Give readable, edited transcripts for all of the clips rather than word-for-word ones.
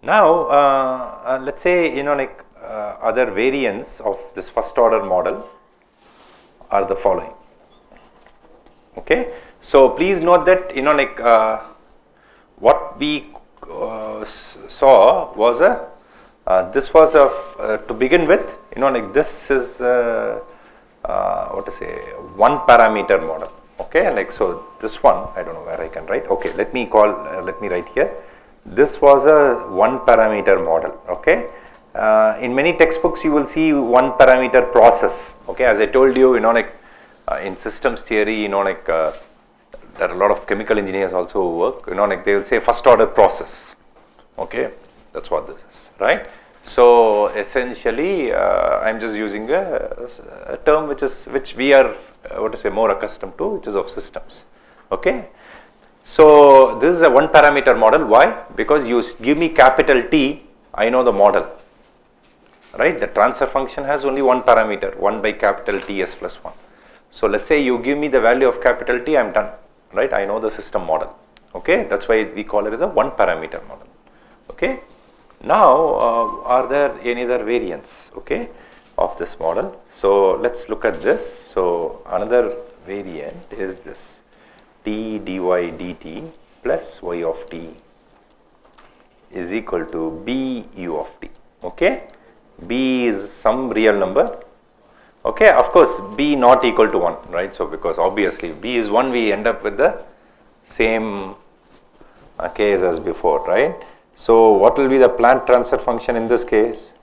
Now let's say other variants of this first order model are the following. Okay, so please note that what we saw was this was to begin with, this is what to say, one parameter model. Okay, so this one, I don't know where I can write. Okay, let me write here. This was a one parameter model. Okay, in many textbooks you will see one parameter process. Okay, as I told you, in systems theory, there are a lot of chemical engineers also who work, they will say first order process. Okay, that's what this is, right? So essentially I am just using a term which we are more accustomed to, which is of systems. Okay, so this is a one parameter model. Why? Because you give me capital T, I know the model, right? The transfer function has only one parameter, 1 by capital T s plus 1. So let's say you give me the value of capital T, I am done, right? I know the system model. Okay, that's why we call it as a one parameter model. Okay, now are there any other variants, okay, of this model? So let's look at this. So another variant is this t dy dt plus y of t is equal to b u of t. Okay, b is some real number. Okay, of course b not equal to 1, right? So because obviously b is 1, we end up with the same case as before, right? So what will be the plant transfer function in this case?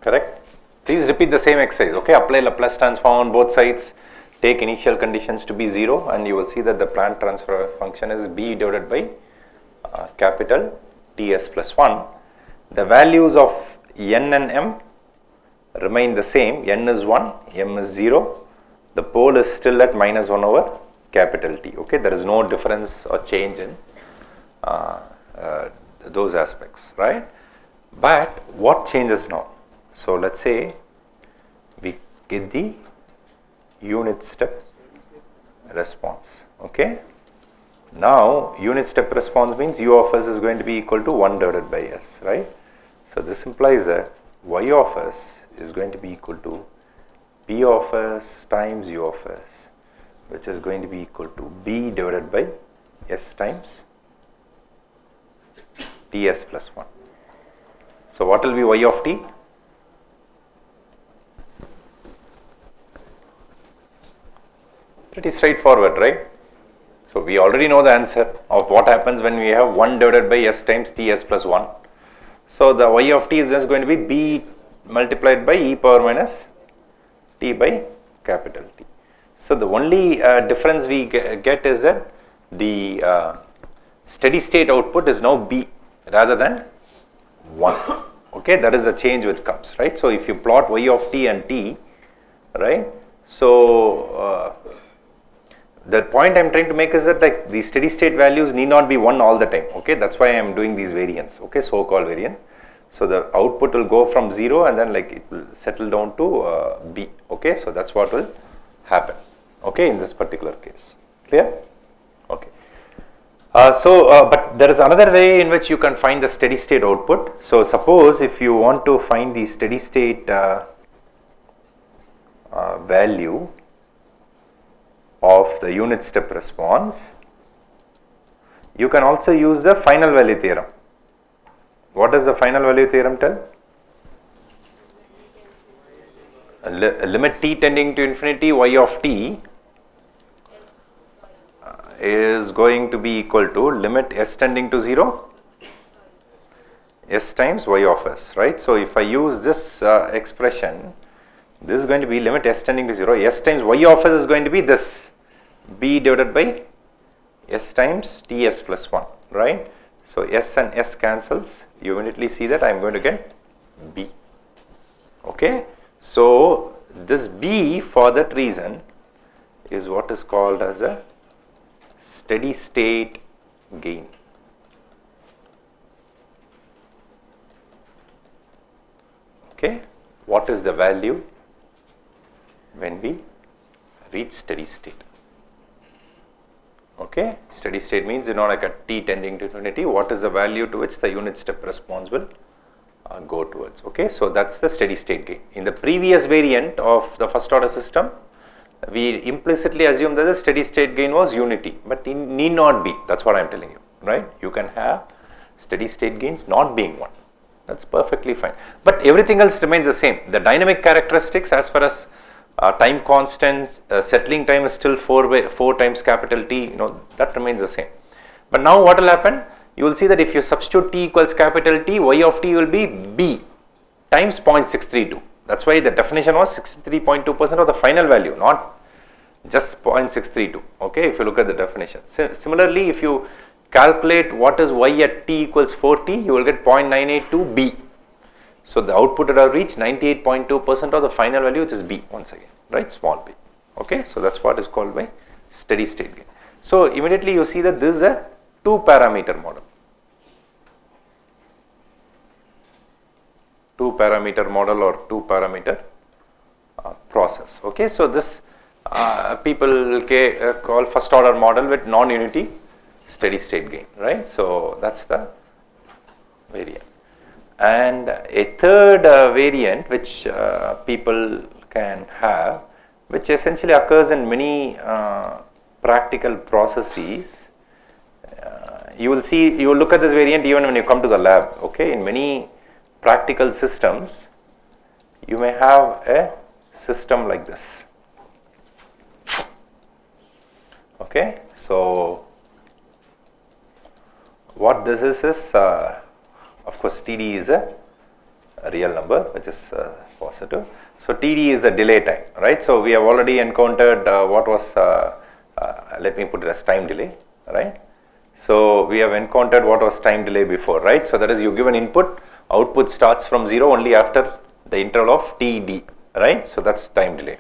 Correct? Please repeat the same exercise. Okay, apply Laplace transform on both sides, take initial conditions to be 0, and you will see that the plant transfer function is b divided by capital Ts plus 1. The values of n and m remain the same. N is 1, m is 0. The pole is still at minus 1 over capital T. Okay, there is no difference or change in those aspects, right? But what changes now? So let's say we get the unit step response. Okay, now unit step response means u of s is going to be equal to 1 divided by s, right? So this implies that y of s is going to be equal to p of s times u of s, which is going to be equal to b divided by s times ts plus 1. So what will be y of t? Pretty straightforward, right? So we already know the answer of what happens when we have 1 divided by s times ts plus 1. So the y of t is just going to be b multiplied by e power minus t by capital T. So the only difference we get is that the steady state output is now b rather than 1. Okay, that is the change which comes, right? So if you plot y of t and t, right? So the point I am trying to make is that like the steady state values need not be 1 all the time. Okay, that's why I am doing these variants. Okay, so called variant. So the output will go from 0 and then like it will settle down to b. Okay, so that's what will happen. Okay, in this particular case. Clear? Okay. But there is another way in which you can find the steady state output. So suppose if you want to find the steady state value of the unit step response, you can also use the final value theorem. What does the final value theorem tell? Limit t tending to infinity y of t is going to be equal to limit s tending to 0 s times y of s, right? So if I use this expression, this is going to be limit s tending to 0, s times y of s is going to be this b divided by s times ts plus 1, right? So s and s cancels, you immediately see that I am going to get b. Okay, so this b for that reason is what is called as a steady state gain. Okay, what is the value when we reach steady state? Okay, steady state means like a t tending to infinity, what is the value to which the unit step response will go towards. Okay, so that's the steady state gain. In the previous variant of the first order system, we implicitly assume that the steady state gain was unity, but it need not be. That's what I am telling you, right? You can have steady state gains not being 1. That's perfectly fine. But everything else remains the same. The dynamic characteristics as far as time constant, settling time is still 4 times capital T, that remains the same. But now what will happen? You will see that if you substitute T equals capital T, y of T will be B times 0.632. That's why the definition was 63.2% of the final value, not just 0.632. Okay, if you look at the definition. Similarly, if you calculate what is y at T equals 4T, you will get 0.982 B. So the output would have reached 98.2% of the final value, which is B once again, right? Small b. Okay, so that's what is called by steady state gain. So immediately you see that this is a 2-parameter model. 2-parameter model or 2-parameter process. Okay, so this people will call first order model with non-unity steady state gain, right? So that's the variant. And a third variant which people can have, which essentially occurs in many practical processes. You will look at this variant even when you come to the lab. Okay, in many practical systems, you may have a system like this. Okay, so what this is of course TD is a real number which is positive. So TD is the delay time, right? So we have already encountered what was let me put it as time delay, right? So we have encountered what was time delay before, right? So that is, you give an input, output starts from 0 only after the interval of TD, right? So that's time delay,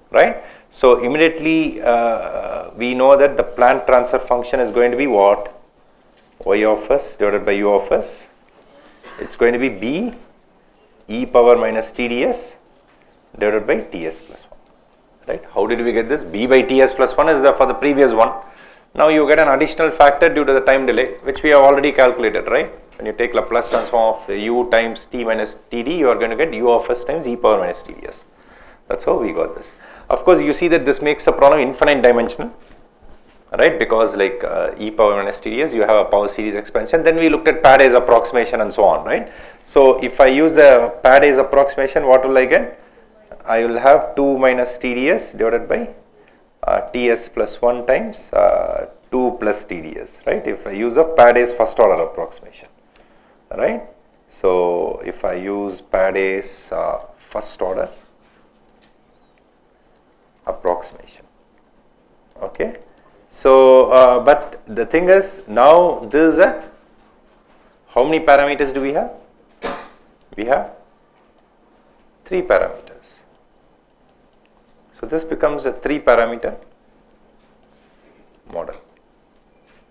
right? So immediately we know that the plant transfer function is going to be what? Y of s divided by u of s. It's going to be b e power minus TDS divided by TS plus 1, right? How did we get this? B by TS plus 1 is for the previous one. Now you get an additional factor due to the time delay, which we have already calculated, right? When you take Laplace transform of u times t minus td, you are going to get u of s times e power minus TDS. That's how we got this. Of course, you see that this makes the problem infinite dimensional, right? Because like e power minus TDS, you have a power series expansion. Then we looked at Paday's approximation and so on, right? So if I use the Paday's approximation, what will I get? I will have 2 minus TDS divided by TS plus 1 times 2 plus TDS, right? If I use a Paday's first order approximation, right? So if I use Paday's first order approximation, okay? So, but the thing is, now this is a, how many parameters do we have? We have 3 parameters. So this becomes a 3-parameter model.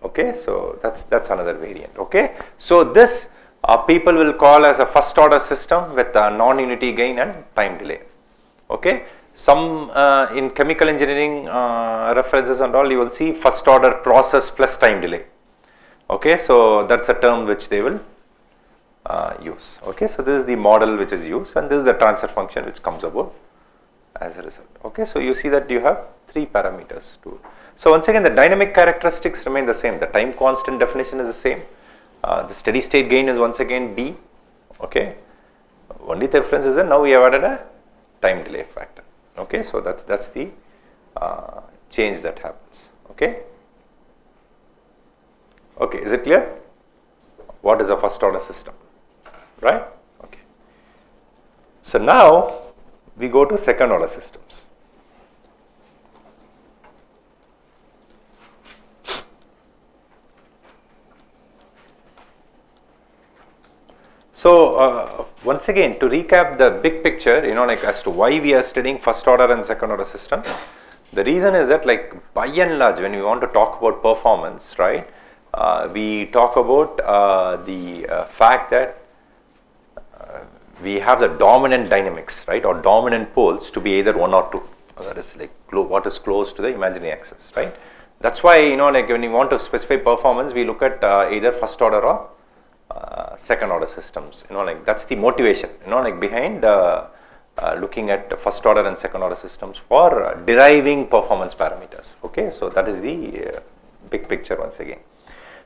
Okay, so that's another variant. Okay, so this people will call as a first order system with a non-unity gain and time delay. Okay, some in chemical engineering references and all, you will see first order process plus time delay. Okay, so that's a term which they will use. Okay, so this is the model which is used, and this is the transfer function which comes about as a result. Okay, so you see that you have 3 parameters too. So once again, the dynamic characteristics remain the same. The time constant definition is the same. The steady state gain is once again B. Okay, only the difference is that now we have added a time delay factor. Okay, so that's the change that happens. Okay. Okay, is it clear? What is a first order system? Right? Okay. So now we go to second order systems. So once again, to recap the big picture, like as to why we are studying first order and second order system, the reason is that, like, by and large, when we want to talk about performance, right, we talk about the fact that we have the dominant dynamics, right, or dominant poles to be either 1 or 2. That is like what is close to the imaginary axis, right? That's why, you know, like when you want to specify performance, we look at either first order or second order systems. You know, like that's the motivation, you know, like behind looking at first order and second order systems for deriving performance parameters. Okay, so that is the big picture once again.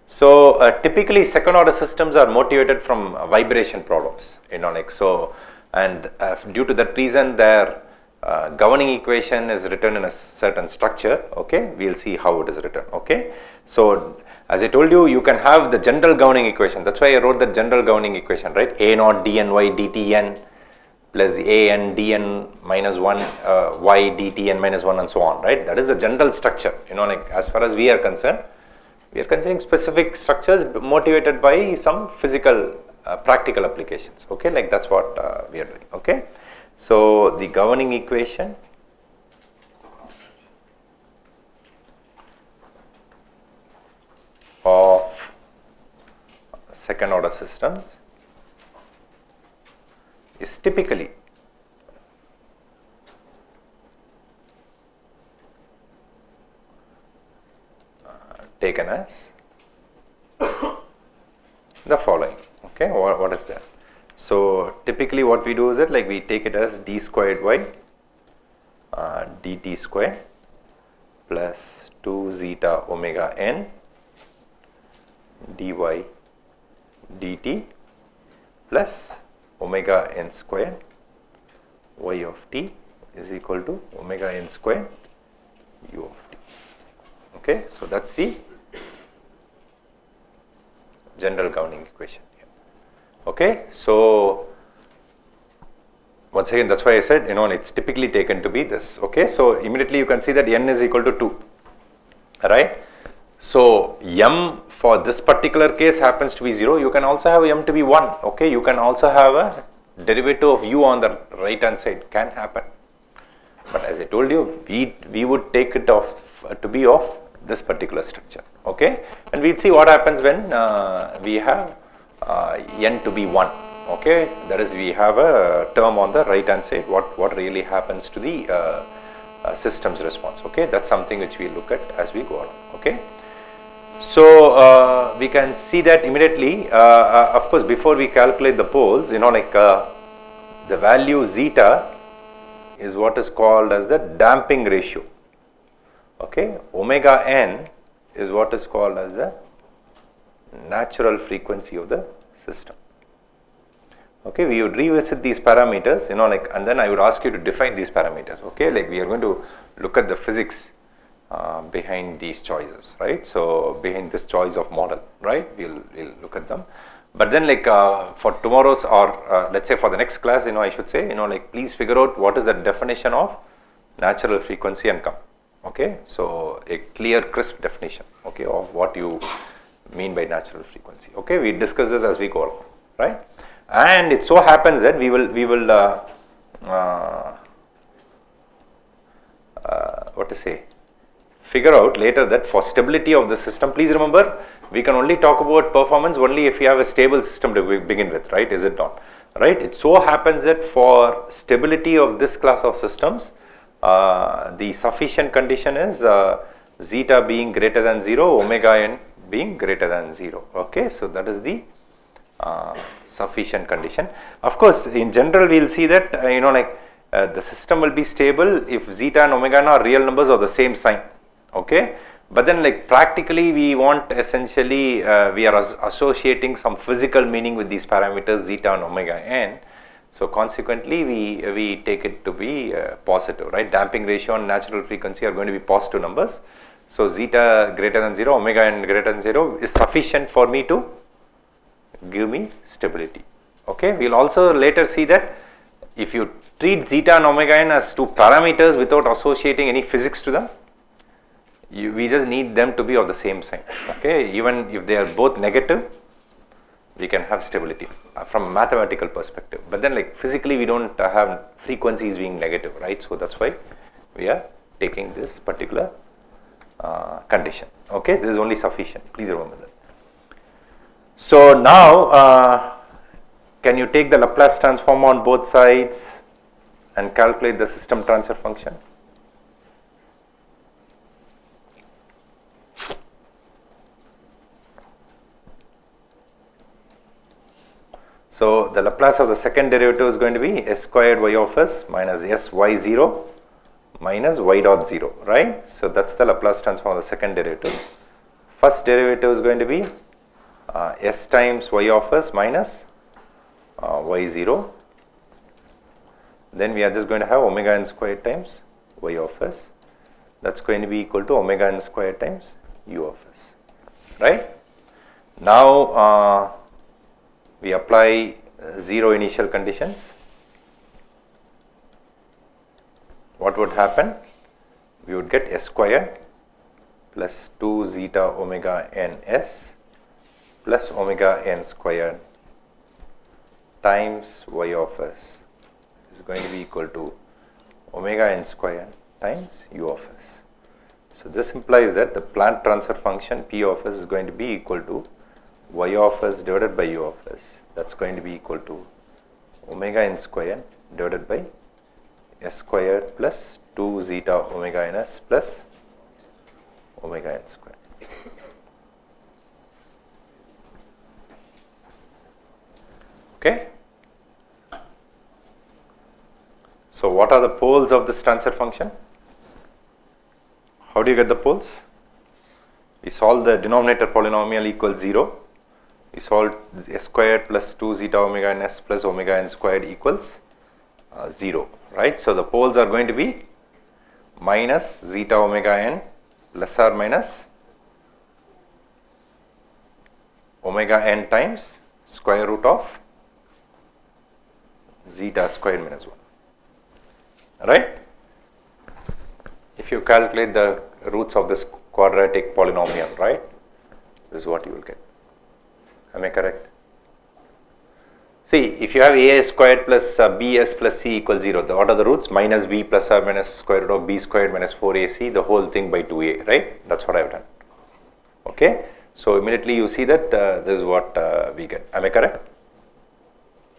So typically second order systems are motivated from vibration problems, you know, like so, and due to that reason their governing equation is written in a certain structure. Okay, we will see how it is written. Okay, so as I told you, you can have the general governing equation. That's why I wrote the general governing equation, right? A naught dny dtn plus a n dn minus 1 y dtn minus 1 and so on, right? That is the general structure, you know, like as far as we are concerned. We are considering specific structures motivated by some physical practical applications. Okay, like that's what we are doing. Okay, so the governing equation of second order systems is typically taken as the following. Okay, what is that? So typically what we do is that, like, we take it as d squared y dt square plus 2 zeta omega n dy dt plus omega n square y of t is equal to omega n square u of t. Okay, so that's the general governing equation here. Okay, so once again, that's why I said, you know, it's typically taken to be this. Okay, so immediately you can see that n is equal to 2, right? So m for this particular case happens to be 0. You can also have m to be 1. Okay, you can also have a derivative of u on the right hand side, can happen. But as I told you, we would take it off to be of this particular structure. Okay, and we'll see what happens when we have n to be 1. Okay, that is, we have a term on the right hand side, what really happens to the system's response. Okay, that's something which we look at as we go along. Okay, so we can see that immediately. Of course, before we calculate the poles, you know, like the value zeta is what is called as the damping ratio. Okay, omega n is what is called as the natural frequency of the system. Okay, we would revisit these parameters, you know, like, and then I would ask you to define these parameters. Okay, like we are going to look at the physics behind these choices, right? So behind this choice of model, right? We'll look at them. But then, like for tomorrow's or let's say for the next class, you know, I should say, you know, like, please figure out what is the definition of natural frequency and come. Okay, so a clear, crisp definition, okay, of what you mean by natural frequency. Okay, we discuss this as we go along, right? And it so happens that we will what to say, figure out later that for stability of the system, please remember, we can only talk about performance only if you have a stable system to begin with, right? Is it not? Right? It so happens that for stability of this class of systems, the sufficient condition is zeta being greater than 0, omega n being greater than 0. Okay, so that is the sufficient condition. Of course, in general, we will see that you know, like the system will be stable if zeta and omega n are real numbers of the same sign. Okay, but then, like, practically we want essentially we are associating some physical meaning with these parameters zeta and omega n. So consequently, we take it to be positive, right? Damping ratio and natural frequency are going to be positive numbers. So zeta greater than 0, omega n greater than 0 is sufficient for me to give me stability. Okay, we will also later see that if you treat zeta and omega n as two parameters without associating any physics to them, we just need them to be of the same sign. Okay, even if they are both negative, we can have stability from a mathematical perspective. But then, like, physically we don't have frequencies being negative, right? So that's why we are taking this particular condition. Okay, this is only sufficient, please remember that. So now can you take the Laplace transform on both sides and calculate the system transfer function? So the Laplace of the second derivative is going to be s squared y of s minus s y0 minus y dot 0, right? So that's the Laplace transform of the second derivative. First derivative is going to be s times y of s minus y0. Then we are just going to have omega n squared times y of s. That's going to be equal to omega n squared times u of s, right? Now we apply 0 initial conditions. What would happen? We would get s squared plus 2 zeta omega n s plus omega n squared times y of s is going to be equal to omega n squared times u of s. So this implies that the plant transfer function p of s is going to be equal to y of s divided by u of s. That's going to be equal to omega n squared divided by s squared plus 2 zeta omega n s plus omega n squared. Okay. So what are the poles of this transfer function? How do you get the poles? We solve the denominator polynomial equals 0. We solve s squared plus 2 zeta omega n s plus omega n squared equals 0, right? So the poles are going to be minus zeta omega n plus or minus omega n times square root of zeta squared minus 1, right? If you calculate the roots of this quadratic polynomial, right, this is what you will get. Am I correct? See, if you have a squared plus bs plus c equals 0, what are the roots? Minus b plus or minus square root of b squared minus 4ac, the whole thing by 2a, right? That's what I have done. Okay, so immediately you see that this is what we get. Am I correct?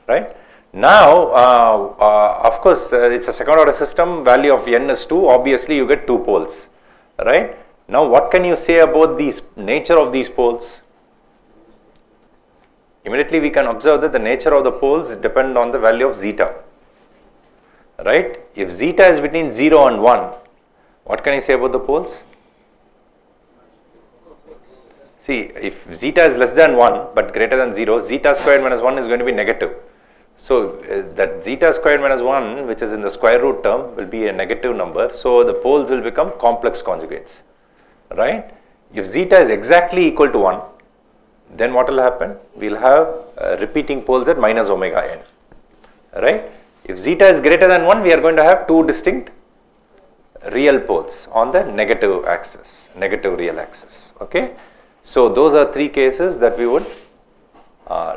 Right? Now, of course, it's a second order system, value of n is 2, obviously you get 2 poles, right? Now, what can you say about the nature of these poles? Immediately we can observe that the nature of the poles depend on the value of zeta, right? If zeta is between 0 and 1, what can you say about the poles? See, if zeta is less than 1 but greater than 0, zeta squared minus 1 is going to be negative. So that zeta squared minus 1, which is in the square root term, will be a negative number. So the poles will become complex conjugates, right? If zeta is exactly equal to 1, then what will happen? We will have repeating poles at minus omega n, right? If zeta is greater than 1, we are going to have 2 distinct real poles on the negative axis, negative real axis, okay? So those are 3 cases that we would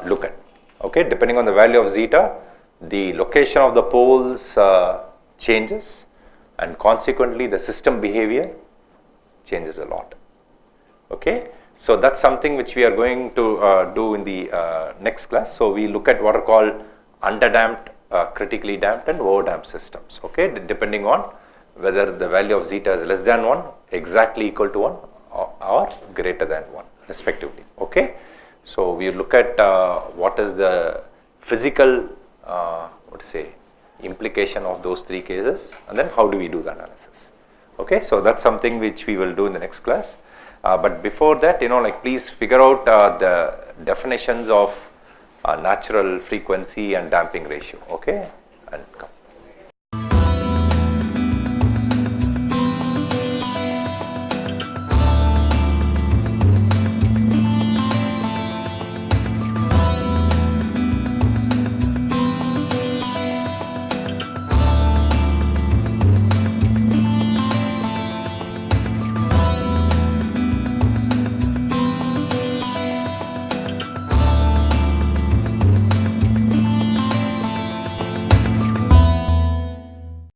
look at, okay? Depending on the value of zeta, the location of the poles changes, and consequently the system behavior changes a lot, okay? So that's something which we are going to do in the next class. So we look at what are called underdamped, critically damped and overdamped systems, okay, depending on whether the value of zeta is less than 1, exactly equal to 1 or greater than 1 respectively, okay. So we look at what is the physical implication of those 3 cases, and then how do we do the analysis, okay. So that's something which we will do in the next class. But before that, please figure out the definitions of natural frequency and damping ratio, okay, and come.